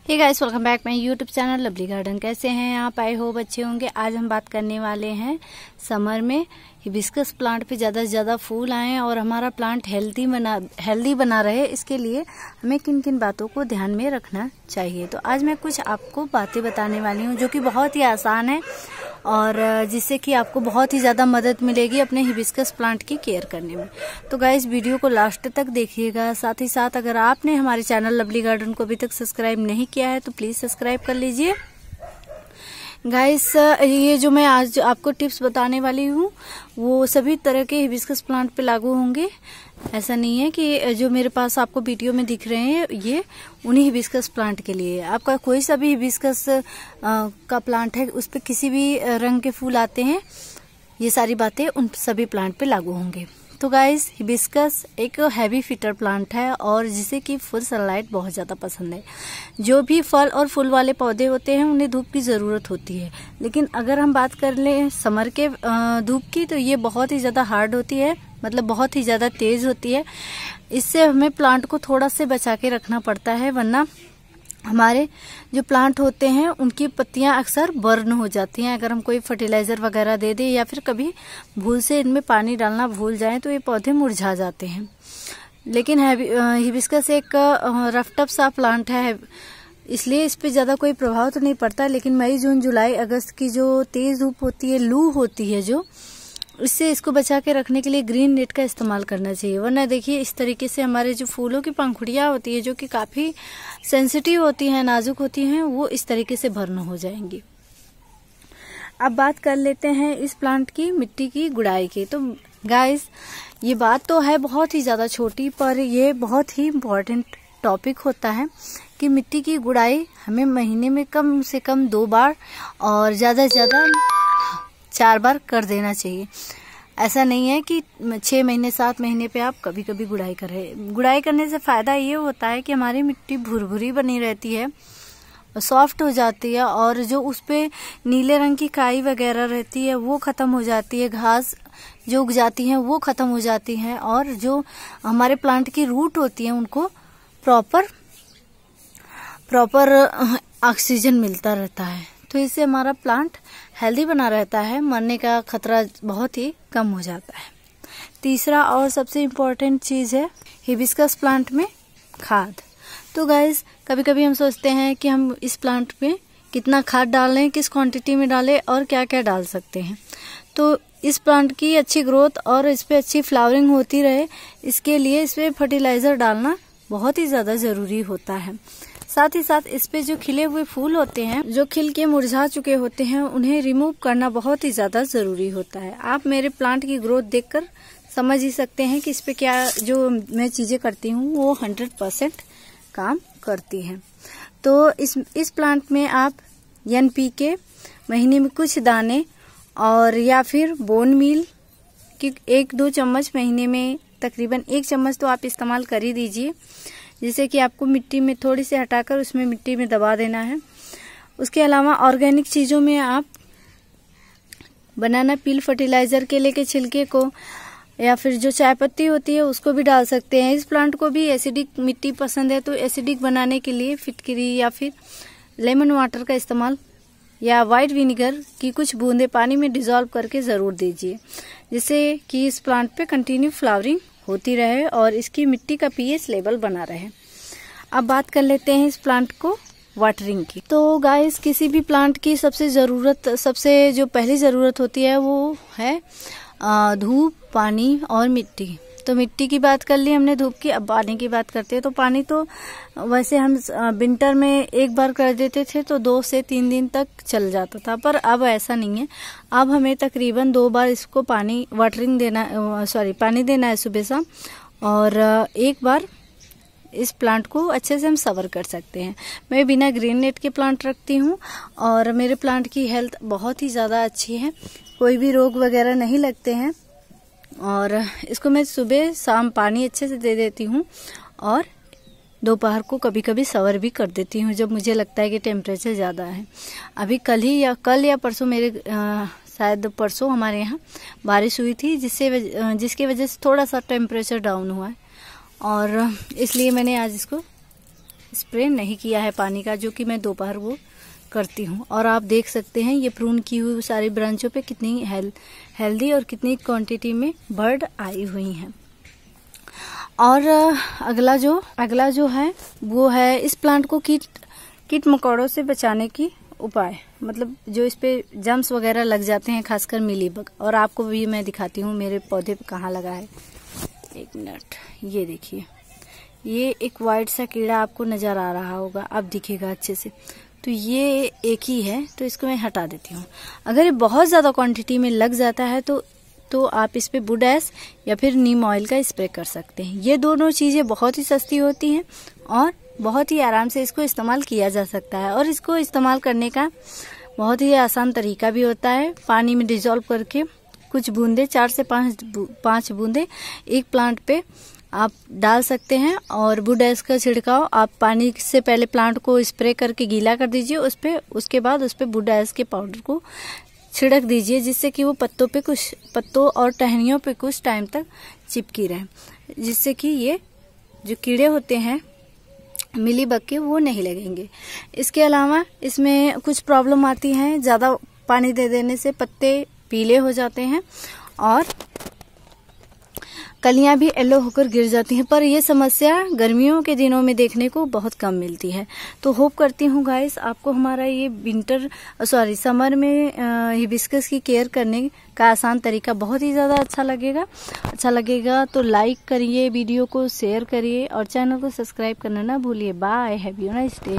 Hey guys, welcome back my YouTube channel lovely garden. कैसे हैं आप? आए हो बच्चे होंगे। आज हम बात करने वाले हैं समर में हिबिस्कस प्लांट पे ज़्यादा से ज़्यादा फूल आए और हमारा प्लांट हेल्दी बना रहे। इसके लिए हमें किन किन बातों को ध्यान में रखना चाहिए। तो आज मैं कुछ आपको बातें बताने वाली हूँ जो कि बहुत ही आसान है और जिससे कि आपको बहुत ही ज़्यादा मदद मिलेगी अपने हिबिस्कस प्लांट की केयर करने में। तो गाइस, वीडियो को लास्ट तक देखिएगा। साथ ही साथ अगर आपने हमारे चैनल लवली गार्डन को अभी तक सब्सक्राइब नहीं किया है तो प्लीज़ सब्सक्राइब कर लीजिए। गाइस, ये जो मैं आज आपको टिप्स बताने वाली हूँ वो सभी तरह के हिबिस्कस प्लांट पे लागू होंगे। ऐसा नहीं है कि जो मेरे पास आपको वीडियो में दिख रहे हैं ये उन्हीं हिबिस्कस प्लांट के लिए। आपका कोई सा भी हिबिस्कस का प्लांट है, उस पे किसी भी रंग के फूल आते हैं, ये सारी बातें उन सभी प्लांट पे लागू होंगे। तो गाइस, हिबिस्कस एक हैवी फिटर प्लांट है और जिसे कि फुल सनलाइट बहुत ज़्यादा पसंद है। जो भी फल और फूल वाले पौधे होते हैं उन्हें धूप की ज़रूरत होती है, लेकिन अगर हम बात कर लें समर के धूप की तो ये बहुत ही ज़्यादा हार्ड होती है, मतलब बहुत ही ज़्यादा तेज़ होती है। इससे हमें प्लांट को थोड़ा से बचा के रखना पड़ता है, वरना हमारे जो प्लांट होते हैं उनकी पत्तियां अक्सर बर्न हो जाती हैं। अगर हम कोई फर्टिलाइज़र वगैरह दे दें या फिर कभी भूल से इनमें पानी डालना भूल जाएं तो ये पौधे मुरझा जाते हैं। लेकिन हिबिस्कस एक रफ टफ सा प्लांट है, इसलिए इस पे ज़्यादा कोई प्रभाव तो नहीं पड़ता। लेकिन मई जून जुलाई अगस्त की जो तेज़ धूप होती है, लू होती है जो, इससे इसको बचा के रखने के लिए ग्रीन नेट का इस्तेमाल करना चाहिए। वरना देखिए इस तरीके से हमारे जो फूलों की पंखुड़ियाँ होती है जो कि काफ़ी सेंसिटिव होती हैं, नाजुक होती हैं, वो इस तरीके से बर्न हो जाएंगी। अब बात कर लेते हैं इस प्लांट की मिट्टी की गुड़ाई की। तो गाइस, ये बात तो है बहुत ही ज़्यादा छोटी, पर ये बहुत ही इम्पोर्टेंट टॉपिक होता है कि मिट्टी की गुड़ाई हमें महीने में कम से कम 2 बार और ज़्यादा से ज़्यादा 4 बार कर देना चाहिए। ऐसा नहीं है कि 6 महीने 7 महीने पे आप कभी कभी गुड़ाई करें। गुड़ाई करने से फ़ायदा ये होता है कि हमारी मिट्टी भुरभुरी बनी रहती है, सॉफ्ट हो जाती है और जो उस पे नीले रंग की काई वगैरह रहती है वो ख़त्म हो जाती है, घास जो उग जाती हैं वो ख़त्म हो जाती हैं और जो हमारे प्लांट की रूट होती है उनको प्रॉपर ऑक्सीजन मिलता रहता है। तो इससे हमारा प्लांट हेल्दी बना रहता है, मरने का खतरा बहुत ही कम हो जाता है। तीसरा और सबसे इम्पोर्टेंट चीज़ है हिबिस्कस प्लांट में खाद। तो गाइस, कभी कभी हम सोचते हैं कि हम इस प्लांट में कितना खाद डालें, किस क्वांटिटी में डालें और क्या क्या डाल सकते हैं। तो इस प्लांट की अच्छी ग्रोथ और इस पर अच्छी फ्लावरिंग होती रहे, इसके लिए इस पर फर्टिलाइज़र डालना बहुत ही ज़्यादा ज़रूरी होता है। साथ ही साथ इस पे जो खिले हुए फूल होते हैं, जो खिल के मुरझा चुके होते हैं, उन्हें रिमूव करना बहुत ही ज़्यादा ज़रूरी होता है। आप मेरे प्लांट की ग्रोथ देखकर समझ ही सकते हैं कि इस पे क्या जो मैं चीज़ें करती हूँ वो 100% काम करती हैं। तो इस प्लांट में आप NPK महीने में कुछ दाने और या फिर बोन मील की 1-2 चम्मच महीने में, तकरीबन 1 चम्मच तो आप इस्तेमाल कर ही दीजिए, जिसे कि आपको मिट्टी में थोड़ी सी हटाकर उसमें मिट्टी में दबा देना है। उसके अलावा ऑर्गेनिक चीज़ों में आप बनाना पील फर्टिलाइज़र, केले के छिलके को या फिर जो चाय पत्ती होती है उसको भी डाल सकते हैं। इस प्लांट को भी एसिडिक मिट्टी पसंद है, तो एसिडिक बनाने के लिए फिटकरी या फिर लेमन वाटर का इस्तेमाल या वाइट विनेगर की कुछ बूंदे पानी में डिज़ोल्व करके ज़रूर दीजिए, जिससे कि इस प्लांट पे कंटिन्यू फ्लावरिंग होती रहे और इसकी मिट्टी का pH लेवल बना रहे। अब बात कर लेते हैं इस प्लांट को वाटरिंग की। तो गाइस, किसी भी प्लांट की सबसे जो पहली ज़रूरत होती है वो है धूप, पानी और मिट्टी। तो मिट्टी की बात कर ली हमने, धूप की। अब पानी की बात करते हैं। तो पानी तो वैसे हम विंटर में एक बार कर देते थे तो 2 से 3 दिन तक चल जाता था, पर अब ऐसा नहीं है। अब हमें तकरीबन 2 बार इसको पानी देना है सुबह शाम, और एक बार इस प्लांट को अच्छे से हम सवर कर सकते हैं। मैं बिना ग्रीन नेट के प्लांट रखती हूँ और मेरे प्लांट की हेल्थ बहुत ही ज़्यादा अच्छी है, कोई भी रोग वगैरह नहीं लगते हैं। और इसको मैं सुबह शाम पानी अच्छे से दे देती हूँ और दोपहर को कभी कभी सवर भी कर देती हूँ जब मुझे लगता है कि टेम्परेचर ज़्यादा है। अभी कल या परसों शायद परसों हमारे यहाँ बारिश हुई थी, जिसकी वजह से थोड़ा सा टेम्परेचर डाउन हुआ है और इसलिए मैंने आज इसको स्प्रे नहीं किया है पानी का, जो कि मैं दोपहर वो करती हूँ। और आप देख सकते हैं ये प्रून की हुई सारी ब्रांचों पे कितनी हेल्दी और कितनी क्वांटिटी में बर्ड आई हुई हैं। और अगला जो है वो है इस प्लांट को कीट मकोड़ों से बचाने की उपाय, मतलब जो इस पे जम्स वगैरह लग जाते हैं, खासकर मिलीबग। और आपको भी मैं दिखाती हूँ मेरे पौधे पे कहाँ लगा है। एक मिनट, ये देखिए, ये एक वाइट सा कीड़ा आपको नजर आ रहा होगा, अब दिखेगा अच्छे से। तो ये एक ही है, तो इसको मैं हटा देती हूँ। अगर ये बहुत ज्यादा क्वांटिटी में लग जाता है तो आप इस पे वुड एश या फिर नीम ऑयल का स्प्रे कर सकते हैं। ये दोनों चीजें बहुत ही सस्ती होती हैं और बहुत ही आराम से इसको इस्तेमाल किया जा सकता है। और इसको इस्तेमाल करने का बहुत ही आसान तरीका भी होता है। पानी में डिजोल्व करके कुछ बूंदे, 4 से 5 बूंदे एक प्लांट पे आप डाल सकते हैं। और वुड एश का छिड़काव आप पानी से पहले प्लांट को स्प्रे करके गीला कर दीजिए उसके बाद उस पे वुड एश के पाउडर को छिड़क दीजिए, जिससे कि वो पत्तों और टहनियों पे कुछ टाइम तक चिपकी रहे, जिससे कि ये जो कीड़े होते हैं मिलीबग के वो नहीं लगेंगे। इसके अलावा इसमें कुछ प्रॉब्लम आती है, ज्यादा पानी दे देने से पत्ते पीले हो जाते हैं और कलियां भी येलो होकर गिर जाती हैं। पर यह समस्या गर्मियों के दिनों में देखने को बहुत कम मिलती है। तो होप करती हूँ गाइस आपको हमारा ये समर में हिबिस्कस की केयर करने का आसान तरीका बहुत ही ज़्यादा अच्छा लगेगा तो लाइक करिए, वीडियो को शेयर करिए और चैनल को सब्सक्राइब करना ना भूलिए। Bye, have a nice day.